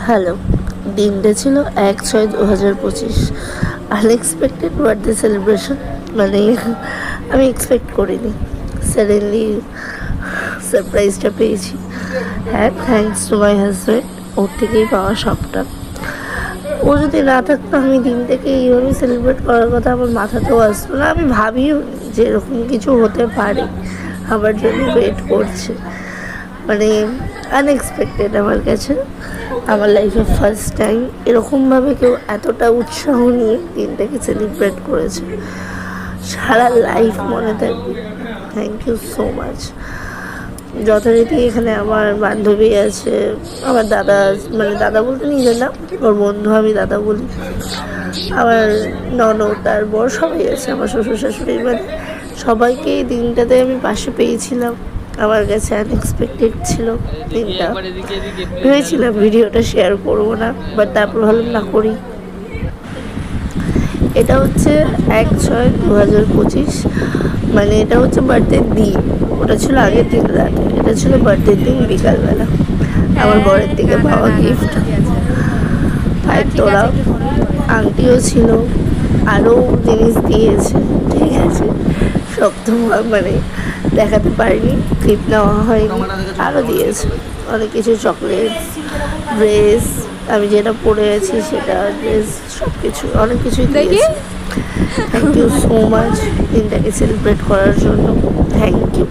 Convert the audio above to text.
Hello, দিনটা ছিল 1/6/2025। Unexpected birthday celebration. মানে আমি এক্সপেক্ট করিনি, সাডেনলি সারপ্রাইজটা পেয়েছি। হ্যাঁ, থ্যাঙ্কস টু মাই হাজব্যান্ড, ওর থেকেই পাওয়া সবটা। ও যদি না থাকতো আমি দিনটাকে এইভাবে সেলিব্রেট করার কথা আমার মাথাতেও আসতো না। আমি ভাবিও যে এরকম কিছু হতে পারে, আমার জন্য ওয়েট করছে। মানে আনএক্সপেক্টেড আমার কাছে। আমার লাইফে ফার্স্ট টাইম এরকমভাবে কেউ এতটা উৎসাহ নিয়ে দিনটাকে সেলিব্রেট করেছে, সারা লাইফ মনে থাকবে। Thank you so much. যথারীতি এখানে আমার বান্ধবী আছে, আমার দাদা, মানে দাদা বলতে নিজের না, ওর বন্ধু আমি দাদা বলি, আমার ননদ তার বর সবাই আছে, আমার শ্বশুর শাশুড়ি, মানে সবাইকে এই দিনটাতে আমি পাশে পেয়েছিলাম। আমার কাছে আনএক্সপেক্টেড ছিল দিনটা। ভেবেছিলাম ভিডিওটা শেয়ার করবো না, বাট তারপর ভাবলাম না করি। এটা হচ্ছে 1/6/2025। মানে এটা হচ্ছে বার্থডের দিন, ওটা ছিল আগের দিন রাতে, এটা ছিল বার্থডের দিন বিকালবেলা। আমার বরের দিকে পাওয়া গিফট, পায়ের তোড়া, আংটিও ছিল, আরও জিনিস দিয়েছে। ঠিক আছে, সব তো মানে দেখাতে পারিনি, ক্লিপ নেওয়া হয়নি। আরও দিয়েছে অনেক কিছু, চকলেটস, ড্রেস, আমি যেটা পরে আছি সেটা, ড্রেস, সব কিছু, অনেক কিছুই দিয়েছে। থ্যাংক ইউ সো মাচ দিনটাকে সেলিব্রেট করার জন্য। Thank you.